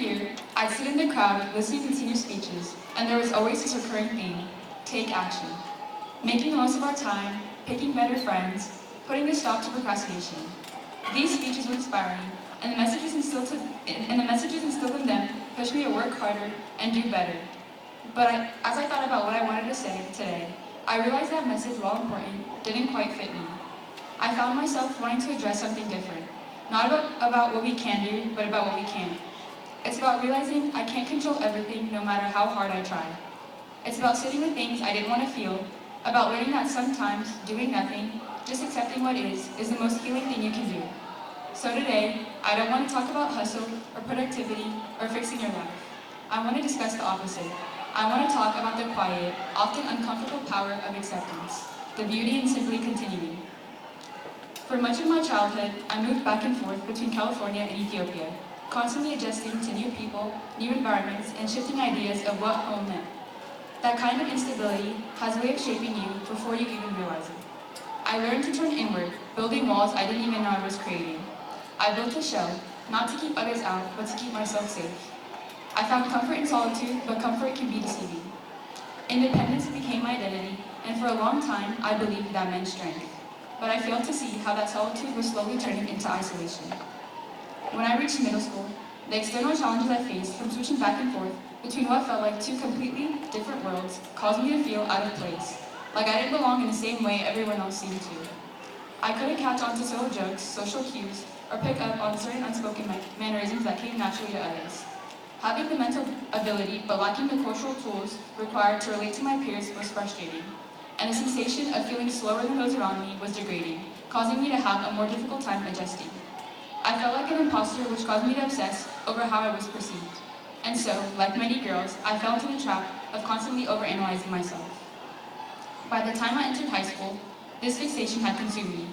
year, I'd sit in the crowd listening to senior speeches, and there was always this recurring theme: take action. Making the most of our time, picking better friends, putting a stop to procrastination. These speeches were inspiring, and the messages instilled in them pushed me to work harder and do better. But as I thought about what I wanted to say today, I realized that message, while important, didn't quite fit me. I found myself wanting to address something different. Not about what we can do, but about what we can't. It's about realizing I can't control everything no matter how hard I try. It's about sitting with things I didn't want to feel, about learning that sometimes doing nothing, just accepting what is the most healing thing you can do. So today, I don't want to talk about hustle or productivity or fixing your life. I want to discuss the opposite. I want to talk about the quiet, often uncomfortable power of acceptance, the beauty in simply continuing. For much of my childhood, I moved back and forth between California and Ethiopia, constantly adjusting to new people, new environments, and shifting ideas of what home meant. That kind of instability has a way of shaping you before you even realize it. I learned to turn inward, building walls I didn't even know I was creating. I built a shell, not to keep others out, but to keep myself safe. I found comfort in solitude, but comfort can be deceiving. Independence became my identity, and for a long time, I believed that meant strength. But I failed to see how that solitude was slowly turning into isolation. When I reached middle school, the external challenges I faced from switching back and forth between what felt like two completely different worlds caused me to feel out of place, like I didn't belong in the same way everyone else seemed to. I couldn't catch on to subtle jokes, social cues, or pick up on certain unspoken mannerisms that came naturally to others. Having the mental ability but lacking the cultural tools required to relate to my peers was frustrating, and the sensation of feeling slower than those around me was degrading, causing me to have a more difficult time adjusting. I felt like an imposter, which caused me to obsess over how I was perceived. And so, like many girls, I fell into the trap of constantly overanalyzing myself. By the time I entered high school, this fixation had consumed me.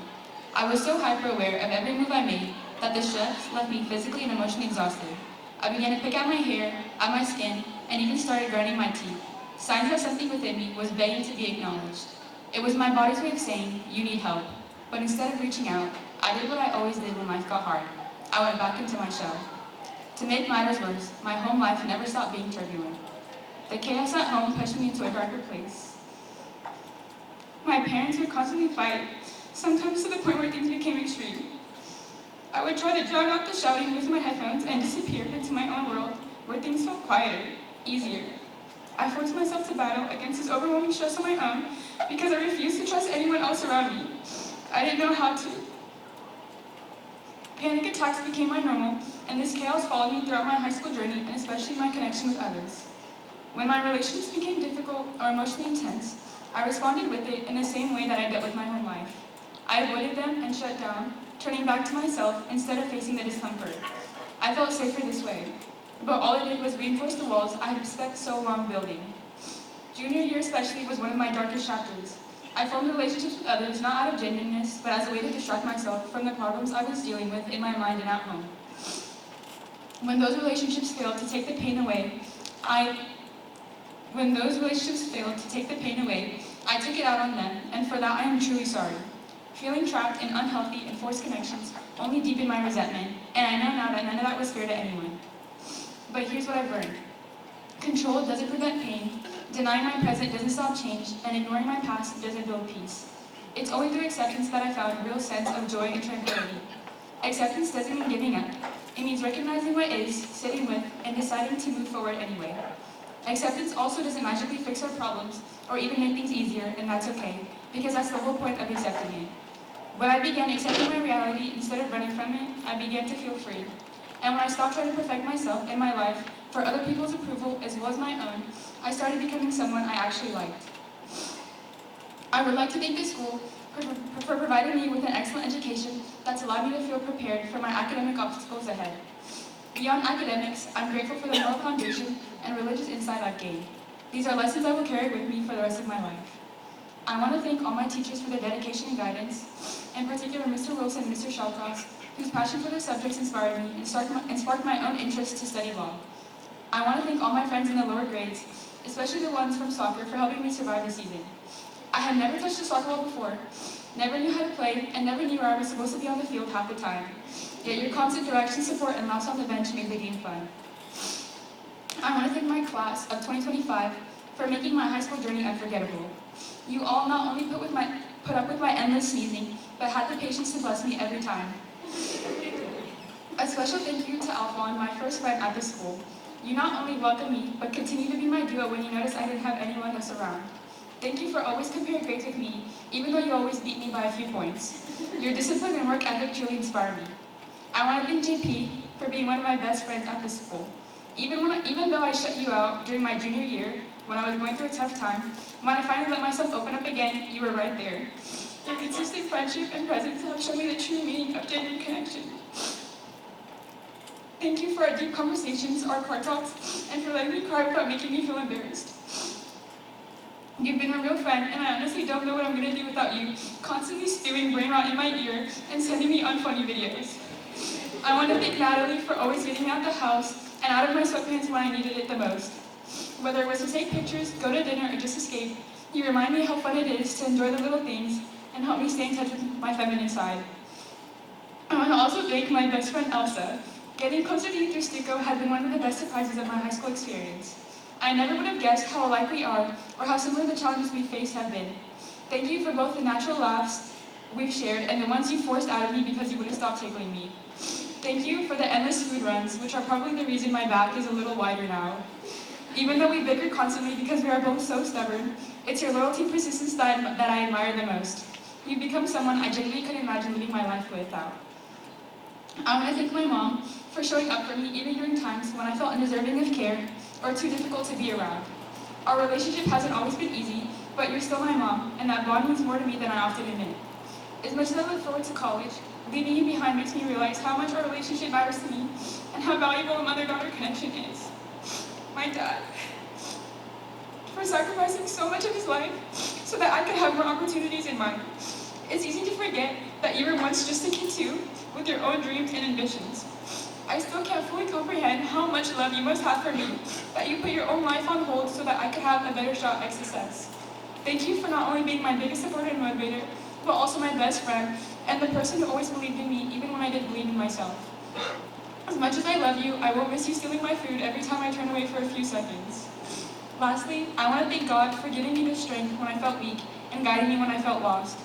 I was so hyper-aware of every move I made that the stress left me physically and emotionally exhausted. I began to pick at my hair, at my skin, and even started grinding my teeth. Signs that something within me was begging to be acknowledged. It was my body's way of saying, you need help. But instead of reaching out, I did what I always did when life got hard. I went back into my shell. To make matters worse, my home life never stopped being turbulent. The chaos at home pushed me into a darker place. My parents would constantly fight, sometimes to the point where things became extreme. I would try to drown out the shouting with my headphones and disappear into my own world where things felt quieter, easier. I forced myself to battle against this overwhelming stress on my own because I refused to trust anyone else around me. I didn't know how to. Panic attacks became my normal, and this chaos followed me throughout my high school journey and especially my connection with others. When my relationships became difficult or emotionally intense, I responded with it in the same way that I did with my home life. I avoided them and shut down, turning back to myself instead of facing the discomfort. I felt safer this way, but all it did was reinforce the walls I had spent so long building. Junior year especially was one of my darkest chapters. I formed relationships with others not out of genuineness, but as a way to distract myself from the problems I was dealing with in my mind and at home. When those relationships failed to take the pain away, I took it out on them, and for that I am truly sorry. Feeling trapped in unhealthy and forced connections only deepened my resentment, and I know now that none of that was fair to anyone. But here's what I've learned. Control doesn't prevent pain, denying my present doesn't stop change, and ignoring my past doesn't build peace. It's only through acceptance that I found a real sense of joy and tranquility. Acceptance doesn't mean giving up. It means recognizing what is, sitting with, and deciding to move forward anyway. Acceptance also doesn't magically fix our problems or even make things easier, and that's okay, because that's the whole point of accepting it. When I began accepting my reality instead of running from it, I began to feel free. And when I stopped trying to perfect myself and my life for other people's approval as well as my own, I started becoming someone I actually liked. I would like to thank this school for providing me with an excellent education that's allowed me to feel prepared for my academic obstacles ahead. Beyond academics, I'm grateful for the moral foundation and religious insight I've gained. These are lessons I will carry with me for the rest of my life. I want to thank all my teachers for their dedication and guidance, in particular Mr. Wilson and Mr. Shalcross, whose passion for their subjects inspired me and sparked my own interest to study law. I want to thank all my friends in the lower grades, especially the ones from soccer, for helping me survive the season. I had never touched a soccer ball before, never knew how to play, and never knew where I was supposed to be on the field half the time. Yet your constant direction, support, and laughs on the bench made the game fun. I want to thank my class of 2025 for making my high school journey unforgettable. You all not only put up with my endless sneezing, but had the patience to bless me every time. A special thank you to Alphon, my first friend at the school. You not only welcomed me, but continue to be my duo when you noticed I didn't have anyone else around. Thank you for always comparing grades with me, even though you always beat me by a few points. Your discipline and work ethic truly inspire me. I want to thank JP for being one of my best friends at the school. Even though I shut you out during my junior year, when I was going through a tough time, when I finally let myself open up again, you were right there. Your consistent friendship and presence have shown me the true meaning of genuine connection. Thank you for our deep conversations, our car talks, and for letting me cry without making me feel embarrassed. You've been a real friend, and I honestly don't know what I'm going to do without you, constantly spewing brain rot in my ear and sending me unfunny videos. I want to thank Natalie for always getting me out the house and out of my sweatpants when I needed it the most. Whether it was to take pictures, go to dinner, or just escape, you remind me how fun it is to enjoy the little things and help me stay in touch with my feminine side. I want to also thank my best friend Elsa. Getting closer to you through Stuco has been one of the best surprises of my high school experience. I never would have guessed how alike we are or how similar the challenges we faced have been. Thank you for both the natural laughs we've shared and the ones you forced out of me because you wouldn't stop tickling me. Thank you for the endless food runs, which are probably the reason my back is a little wider now. Even though we bicker constantly because we are both so stubborn, it's your loyalty and persistence that I admire the most. You've become someone I genuinely couldn't imagine living my life without. I want to thank my mom for showing up for me even during times when I felt undeserving of care or too difficult to be around. Our relationship hasn't always been easy, but you're still my mom, and that bond means more to me than I often admit. As much as I look forward to college, leaving you behind makes me realize how much our relationship matters to me and how valuable a mother-daughter connection is. My dad, for sacrificing so much of his life so that I could have more opportunities in mine. It's easy to forget that you were once just a kid too, with your own dreams and ambitions. I still can't fully comprehend how much love you must have for me, that you put your own life on hold so that I could have a better shot at success. Thank you for not only being my biggest supporter and motivator, but also my best friend, and the person who always believed in me even when I didn't believe in myself. As much as I love you, I won't miss you stealing my food every time I turn away for a few seconds. Lastly, I want to thank God for giving me the strength when I felt weak and guiding me when I felt lost.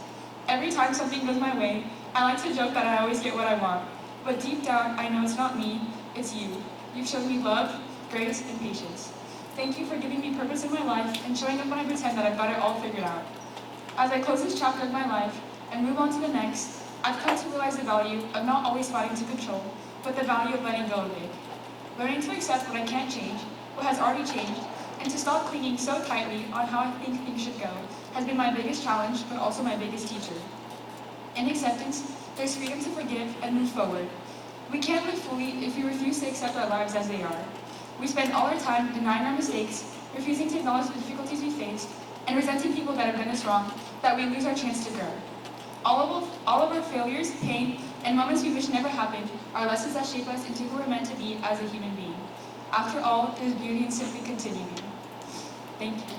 Every time something goes my way, I like to joke that I always get what I want. But deep down, I know it's not me, it's you. You've shown me love, grace, and patience. Thank you for giving me purpose in my life and showing up when I pretend that I've got it all figured out. As I close this chapter of my life and move on to the next, I've come to realize the value of not always fighting to control, but the value of letting go of it. Learning to accept what I can't change, what has already changed, and to stop clinging so tightly on how I think things should go has been my biggest challenge, but also my biggest teacher. In acceptance, there's freedom to forgive and move forward. We can't live fully if we refuse to accept our lives as they are. We spend all our time denying our mistakes, refusing to acknowledge the difficulties we face, and resenting people that have done us wrong, that we lose our chance to grow. All of our failures, pain, and moments we wish never happened are lessons that shape us into who we're meant to be as a human being. After all, there's beauty in simply continuing. Thank you.